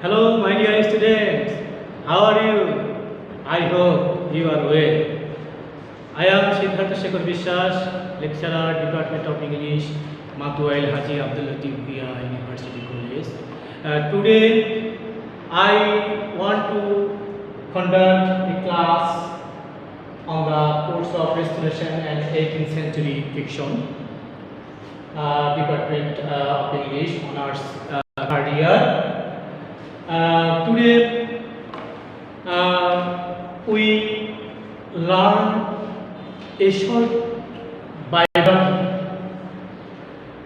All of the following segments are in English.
Hello, my dear students. How are you? I hope you are well. I am Siddhartha Shekhar Biswas, lecturer, Department of English, Mathuail Haji Abdul Latif Bhia University College. Today, I want to conduct a class on the course of Restoration and 18th Century Fiction, Department of English, Honors career. Today we learn a short biography.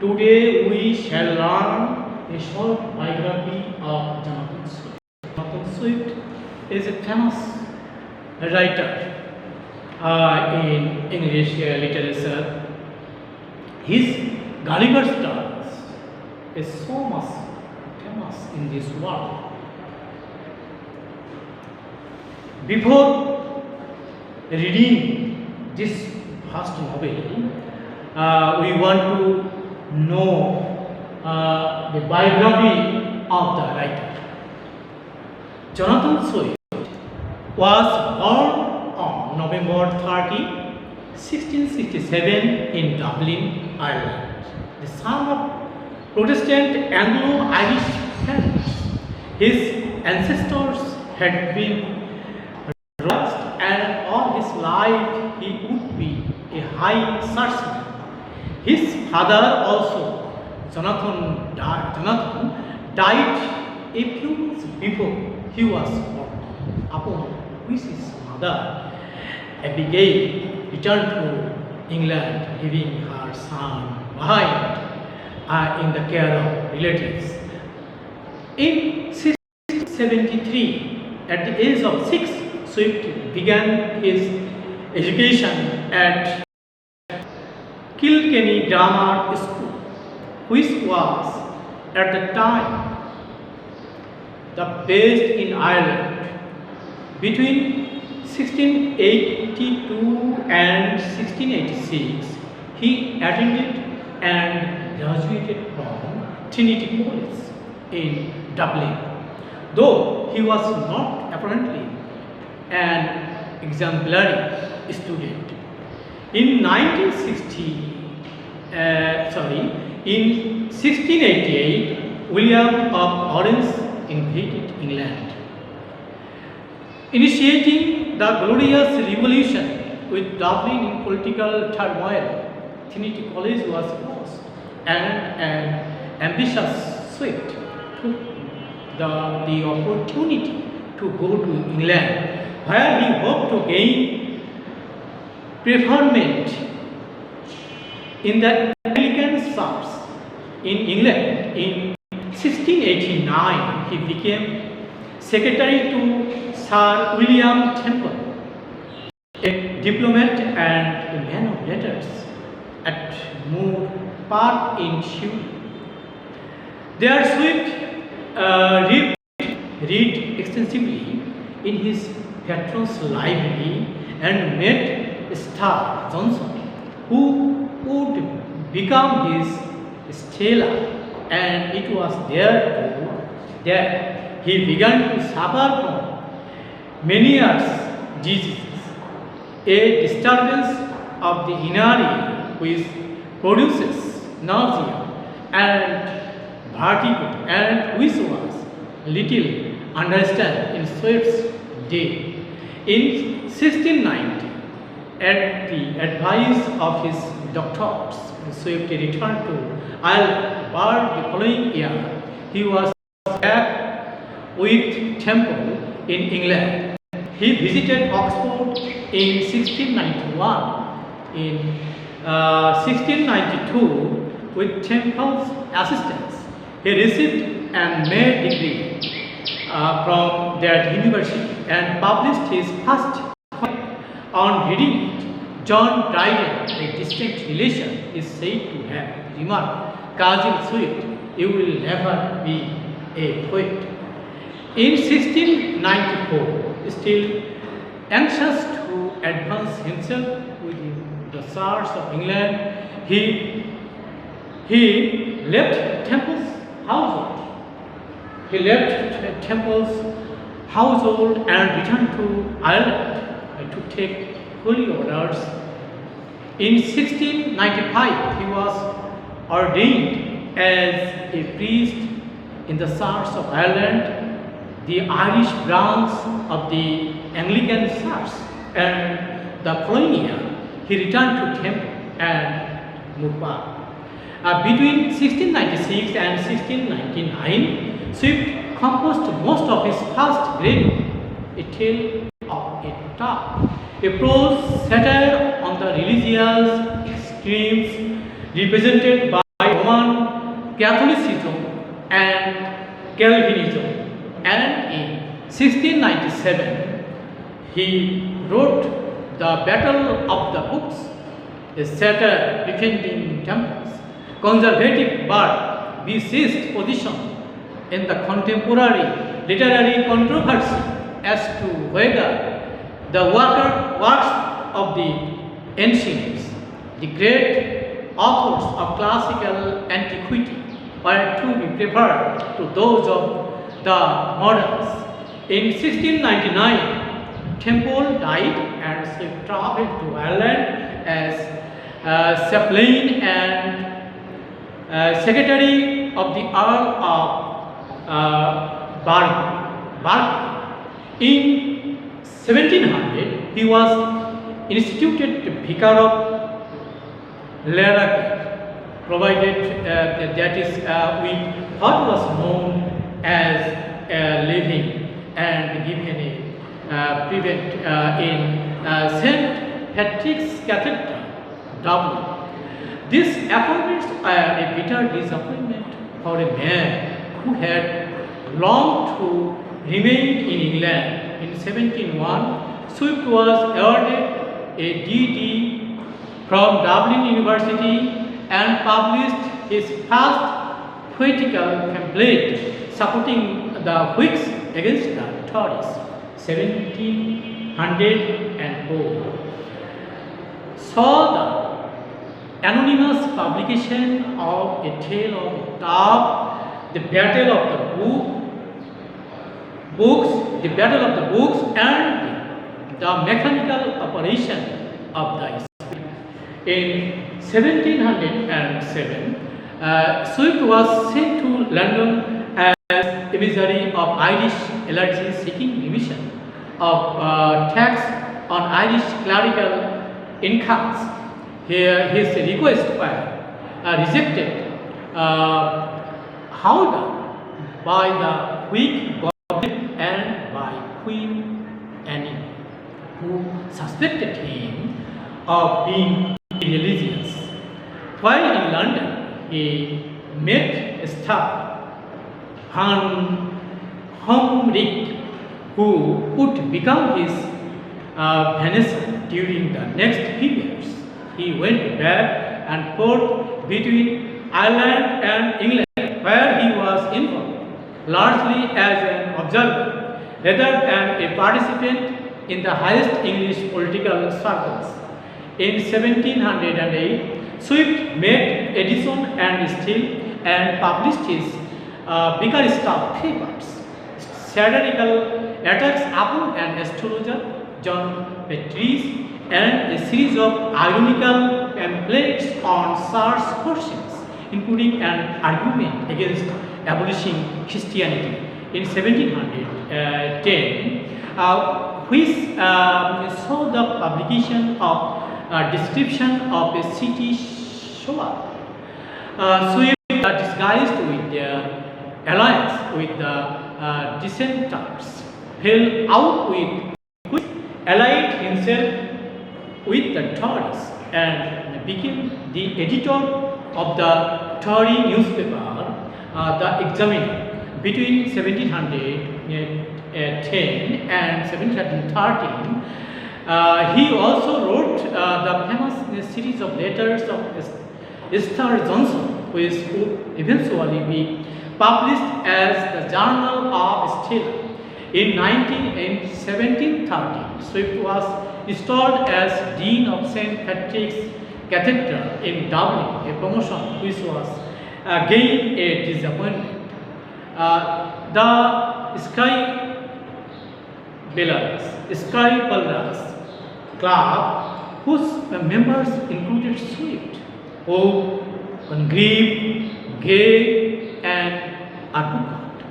Today we shall learn a short biography of Jonathan Swift. Jonathan Swift is a famous writer in English literature. His Gulliver's Tales is so much famous in this world. Before reading this first novel, we want to know the biography of the writer. Jonathan Swift was born on November 30, 1667 in Dublin, Ireland, the son of Protestant Anglo-Irish parents. His ancestors had been raised, and all his life he would be a high churchman. His father also, Jonathan died a few months before he was born, upon which his mother, Abigail, returned to England, leaving her son behind in the care of relatives. In 1673, at the age of 6, Swift began his education at Kilkenny Grammar School, which was at the time the best in Ireland. Between 1682 and 1686, he attended and graduated from Trinity College in Dublin, though he was not apparently an exemplary student. In 1688, William of Orange invaded England, initiating the Glorious Revolution. With Dublin in political turmoil, Trinity College was closed, and an ambitious Swift took the opportunity to go to England, where he hoped to gain preferment in the Anglican church. In England, in 1689, he became secretary to Sir William Temple, a diplomat and a man of letters at Moor Park in Surrey. There Swift read extensively in his patron's library and met Star Johnson, who would become his stella, and it was there that he began to suffer from Meniere's disease, a disturbance of the inner ear which produces nausea and vertigo, and which was little understood in Swift's day. In 1690, at the advice of his doctors, Swift returned to Ireland, but the following year he was back with Temple in England. He visited Oxford in 1691. In 1692, with Temple's assistance, he received a May degree from that university and published his first poem. On reading it, John Dryden, a distant relation, is said to have remarked, "Cousin Swift, you will never be a poet." In 1694, still anxious to advance himself within the Church of England, he left Temple's household he left Temple's household and returned to Ireland to take holy orders. In 1695, he was ordained as a priest in the Church of Ireland, the Irish branch of the Anglican Church, and the following year he returned to Temple and moved back. Between 1696 and 1699, Swift composed most of his first great work, A Tale of a Tub, a prose satire on the religious extremes represented by Roman Catholicism and Calvinism. And in 1697, he wrote The Battle of the Books, a satire defending Temple's conservative but beseached position in the contemporary literary controversy as to whether the works of the ancients, the great authors of classical antiquity, were to be preferred to those of the moderns. In 1699, Temple died and Swift traveled to Ireland as chaplain and secretary of the Earl of Berkeley. In 1700, he was instituted vicar of Leraki, provided that is with what was known as a living and given a private in St. Patrick's Cathedral, Dublin. This appointment a bitter disappointment for a man who had longed to remain in England. In 1701, Swift was awarded a D.D. from Dublin University and published his first poetical pamphlet supporting the Whigs against the Tories, 1704. Saw the anonymous publication of A Tale of a Tub, The Battle of the Books, The Battle of the Books, and the Mechanical Operation of the Spirit. In 1707, Swift was sent to London as emissary of Irish Allergy seeking remission of tax on Irish clerical incomes. Here his requests were rejected, however, by the Whig government and by Queen Anne, who suspected him of being irreligious. While in London, he met Esther van Humrick, who would become his Vanessa during the next few years. He went back and forth between Ireland and England, where he was involved largely as an observer rather than a participant in the highest English political circles. In 1708, Swift made Edison and Steele and published his Bickerstaff papers, satirical attacks upon an astrologer, John Petrus, and a series of ironical pamphlets on church questions, including an argument against abolishing Christianity in 1710, which saw the publication of a description of a city shower. Swift, disguised with their alliance with the dissenters, fell out with which allied himself with the Tories and became the editor of the Tory newspaper, The Examiner, between 1710 and 1713. He also wrote the famous series of letters of Esther Johnson, which would eventually be published as the Journal of Stella. In 1713, Swift was installed as Dean of St. Patrick's Cathedral in Dublin, a promotion which was again a disappointment. The Sky Balras club, whose members included Swift, Hope, Congreve, Gay, and Advocat,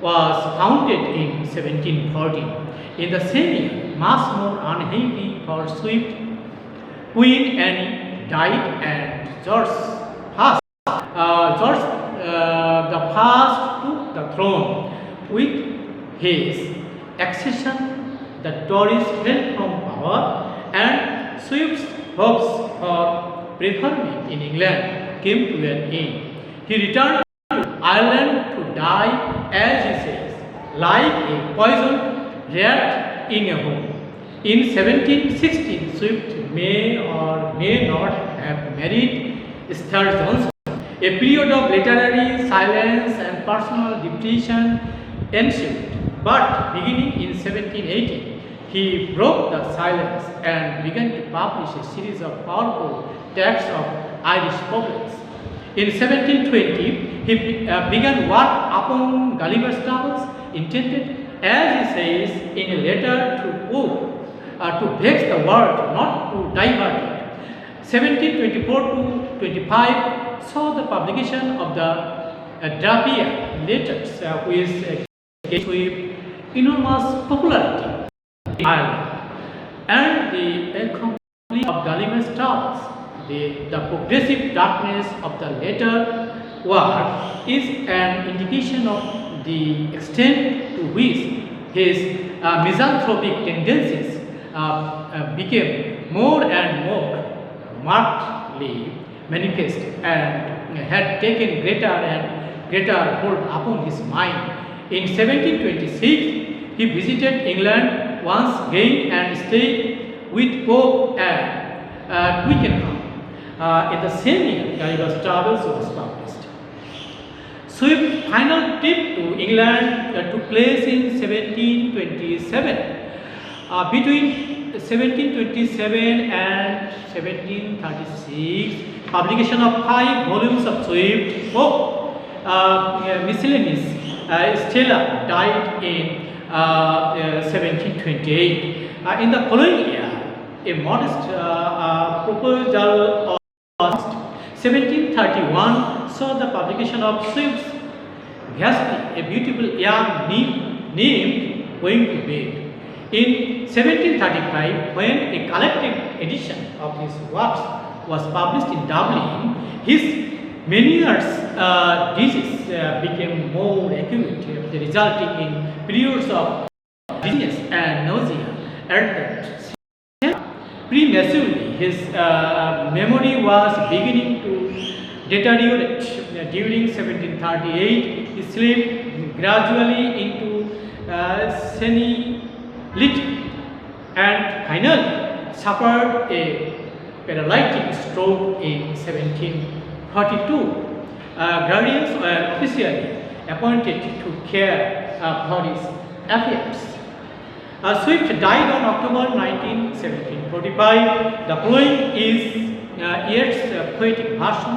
was founded in 1714. In the same year, much more unhappy for Swift, Queen Anne died, and George the first took the throne. With his accession, the Tories fell from power, and Swift's hopes for preferment in England came to an end. He returned to Ireland to die, as he says, like a poisoned rat in a hole. In 1716, Swift may or may not have married Esther Johnson. A period of literary silence and personal depression ensued, but beginning in 1718, he broke the silence and began to publish a series of powerful texts of Irish poets. In 1720, he began work upon Gulliver's Travels, intended, as he says in a letter to Pope, to vex the world, not to divert it. 1724 to 25 saw the publication of the Drapier letters, which gave enormous popularity in Ireland, and the accomplishment of Gulliver's Travels. The progressive darkness of the later work is an indication of the extent to which his misanthropic tendencies became more and more markedly manifest and had taken greater and greater hold upon his mind. In 1726, he visited England once again and stayed with Pope at Twickenham. In the same year, Gulliver's Travels was published. Swift's final trip to England took place in 1727. Between 1727 and 1736, publication of 5 volumes of Swift, Pope, Miscellaneous, Stella died in 1728. In the following year, a modest proposal of 1731 saw the publication of Swift's Gatsby, a beautiful young nymph named Going to Bed. In 1735, when a collected edition of his works was published in Dublin, his Meniere's disease became more acute, resulting in periods of dizziness and nausea. Prematurely, his memory was beginning to deteriorate. During 1738, he slipped gradually into senility and finally suffered a paralytic stroke in 1742. Guardians were officially appointed to care for his affairs. Swift died on October 19, 1745. The following is Yeats's poetic version,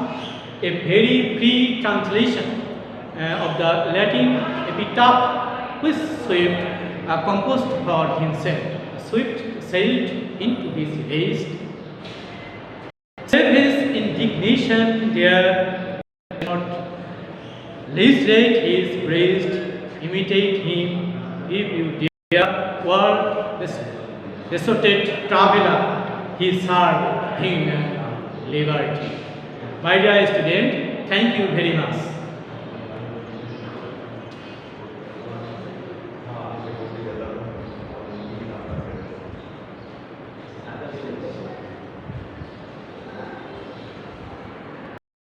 a very free translation of the Latin epitaph which Swift composed for himself. Swift sailed into his haste, save his indignation there, not legislate his breast, imitate him, if you dare, world deserted traveler, he served human liberty. My dear student, thank you very much.